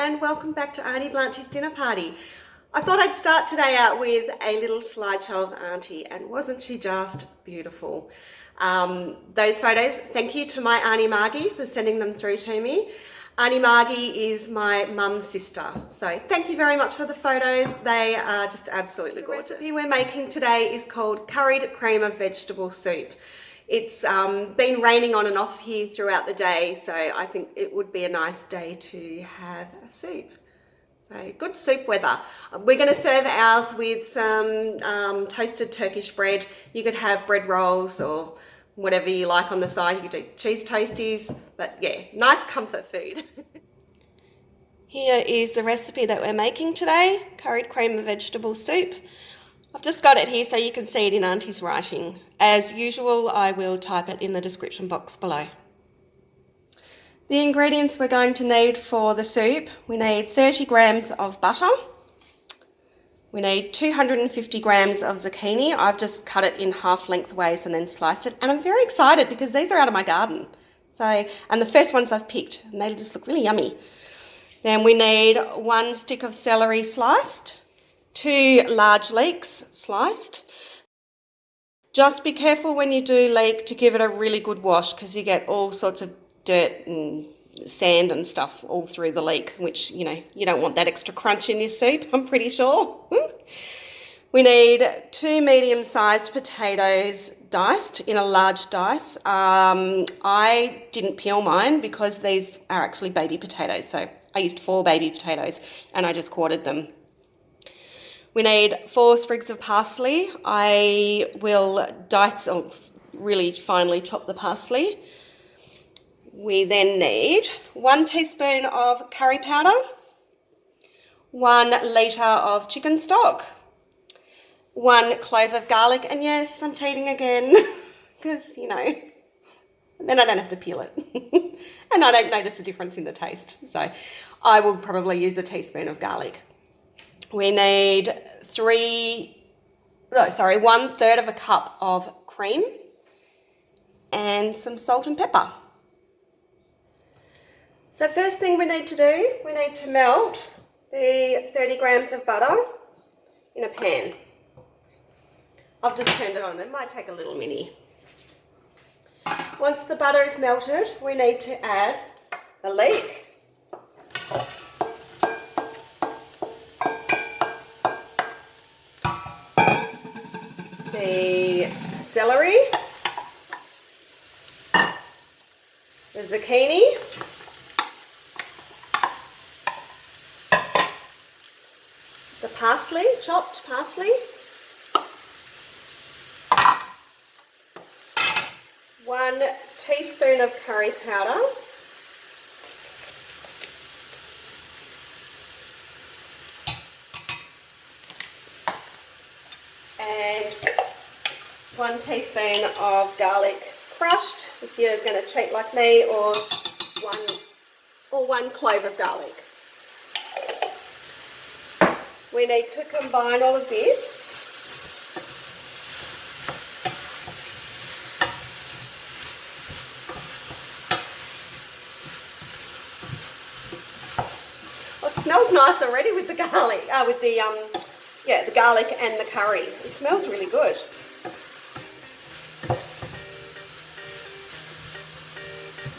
and welcome back to Auntie Blanche's dinner party. I thought I'd start today out with a little slideshow of Auntie, and wasn't she just beautiful? Those photos, thank you to my Auntie Margie for sending them through to me. Auntie Margie is my mum's sister, so thank you very much for the photos. They are just absolutely gorgeous. The recipe we're making today is called curried cream of vegetable soup. It's been raining on and off here throughout the day, so I think it would be a nice day to have a soup. So good soup weather. We're going to serve ours with some toasted Turkish bread. You could have bread rolls or whatever you like on the side. You could do cheese toasties, but yeah, nice comfort food. Here is the recipe that we're making today, curried cream of vegetable soup. I've just got it here so you can see it in Auntie's writing. As usual, I will type it in the description box below. The ingredients we're going to need for the soup, we need 30 grams of butter. We need 250 grams of zucchini. I've just cut it in half lengthways and then sliced it. And I'm very excited because these are out of my garden. And the first ones I've picked, and they just look really yummy. Then we need 1 stick of celery sliced. 2 large leeks sliced. Just be careful when you do leek to give it a really good wash because you get all sorts of dirt and sand and stuff all through the leek, which, you know, you don't want that extra crunch in your soup, I'm pretty sure. We need 2 medium-sized potatoes diced in a large dice. I didn't peel mine because these are actually baby potatoes, so I used 4 baby potatoes and I just quartered them. We need 4 sprigs of parsley. I will dice or really finely chop the parsley. We then need 1 teaspoon of curry powder, 1 litre of chicken stock, 1 clove of garlic, and yes, I'm cheating again because, you know, then I don't have to peel it and I don't notice the difference in the taste. So I will probably use a teaspoon of garlic. We need 1/3 of a cup of cream and some salt and pepper. So first thing we need to do, we need to melt the 30 grams of butter in a pan. I've just turned it on, it might take a little minute. Once the butter is melted, we need to add the leek, the celery, the zucchini, the parsley, chopped parsley, 1 teaspoon of curry powder, and 1 teaspoon of garlic crushed, if you're going to cheat like me, or 1 clove of garlic. We need to combine all of this. Oh, it smells nice already with the garlic, the garlic and the curry. It smells really good.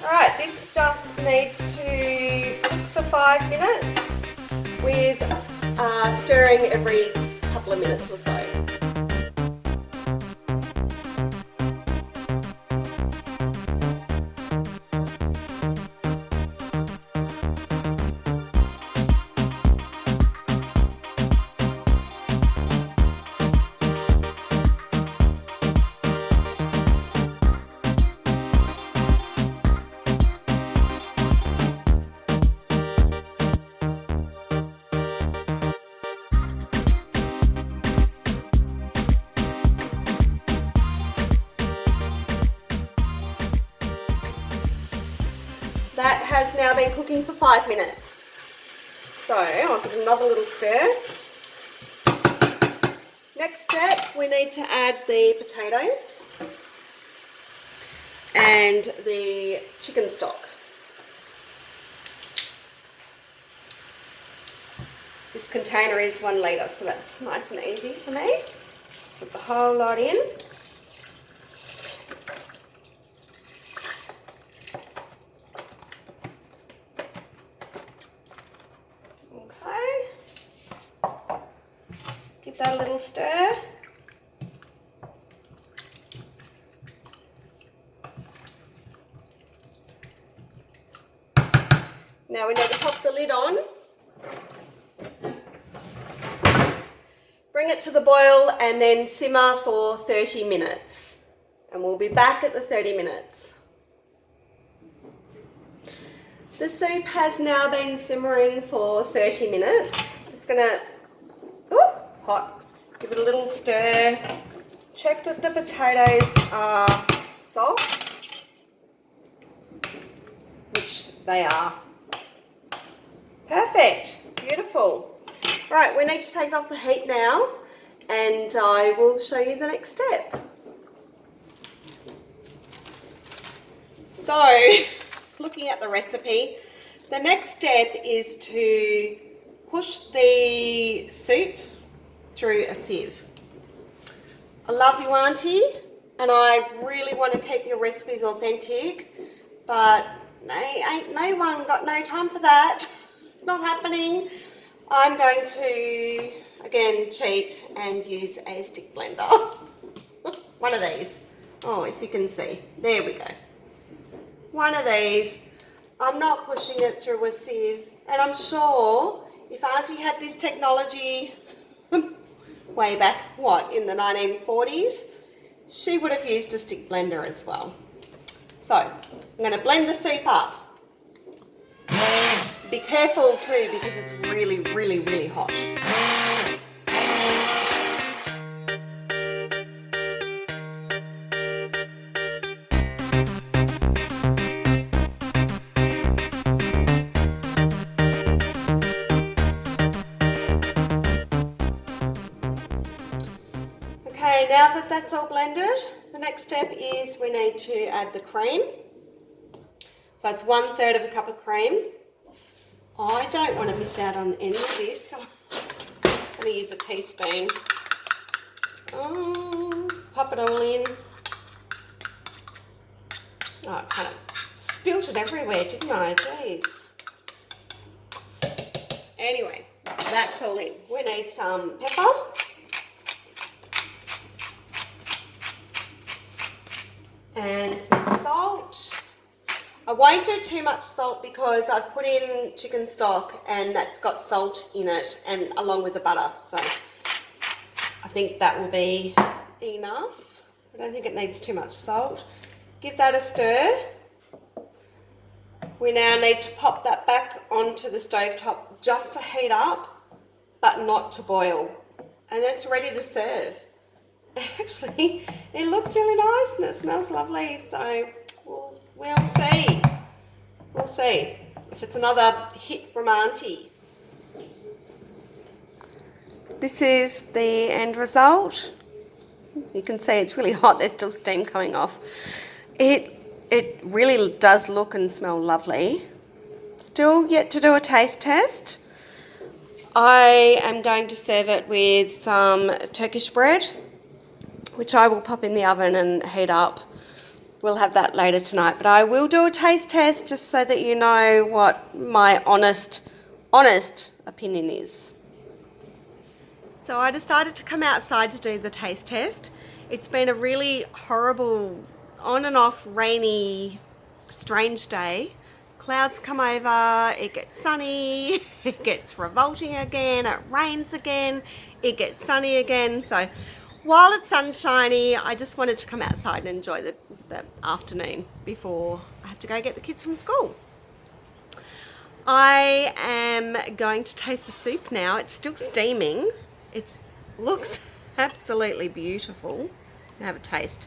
Alright, this just needs to cook for 5 minutes with stirring every couple of minutes or so. That has now been cooking for 5 minutes. So I'll give it another little stir. Next step, we need to add the potatoes and the chicken stock. container is 1 litre, so that's nice and easy for me. Put the whole lot in. Okay. Give that a little stir. Now we need to pop the lid on. Bring it to the boil and then simmer for 30 minutes. And we'll be back at the 30 minutes. The soup has now been simmering for 30 minutes. Just gonna, hot. Give it a little stir. Check that the potatoes are soft, which they are. Perfect, beautiful. Right, we need to take it off the heat now and I will show you the next step. So, looking at the recipe, the next step is to push the soup through a sieve. I love you, Auntie, and I really want to keep your recipes authentic, but ain't no one got no time for that. Not happening. I'm going to, again, cheat and use a stick blender. One of these. Oh, if you can see. There we go. One of these. I'm not pushing it through a sieve. And I'm sure if Auntie had this technology way back, in the 1940s, she would have used a stick blender as well. So, I'm going to blend the soup up. Be careful too because it's really, really, really hot. Okay, now that that's all blended, the next step is we need to add the cream. So it's 1/3 of a cup of cream. I don't want to miss out on any of this, so I'm going to use a teaspoon. Pop it all in. Oh, I kind of spilt it everywhere, didn't I? Jeez. Anyway, that's all in. We need some pepper. And some salt. I won't do too much salt because I've put in chicken stock and that's got salt in it and along with the butter. So I think that will be enough. I don't think it needs too much salt. Give that a stir. We now need to pop that back onto the stovetop just to heat up, but not to boil. And it's ready to serve. Actually, it looks really nice and it smells lovely, so we'll see. We'll see if it's another hit from Auntie. This is the end result. You can see it's really hot, there's still steam coming off. It really does look and smell lovely. Still yet to do a taste test. I am going to serve it with some Turkish bread, which I will pop in the oven and heat up. We'll have that later tonight, but I will do a taste test just so that you know what my honest opinion is. So I decided to come outside to do the taste test. It's been a really horrible, on and off, rainy, strange day. Clouds come over, it gets sunny, it gets revolting again, it rains again, it gets sunny again. So while it's sunshiny, I just wanted to come outside and enjoy the afternoon before I have to go get the kids from school. I am going to taste the soup now. It's still steaming. It looks absolutely beautiful. Have a taste.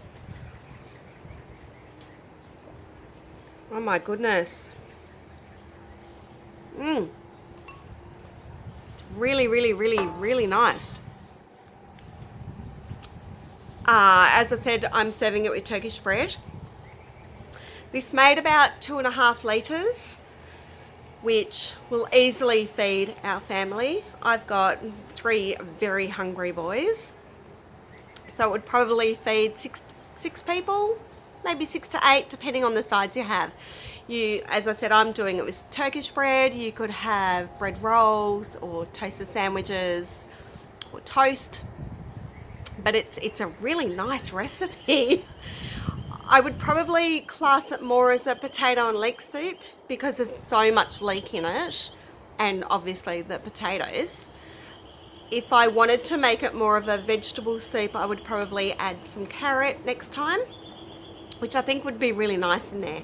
Oh my goodness. It's really, really, really, really nice. As I said, I'm serving it with Turkish bread. This made about 2.5 litres. which will easily feed our family. I've got 3 very hungry boys, so it would probably feed six people, maybe 6 to 8, depending on the size you have. As I said, I'm doing it with Turkish bread. You could have bread rolls or toasted sandwiches or toast, but it's a really nice recipe. I would probably class it more as a potato and leek soup because there's so much leek in it, and obviously the potatoes. If I wanted to make it more of a vegetable soup, I would probably add some carrot next time, which I think would be really nice in there.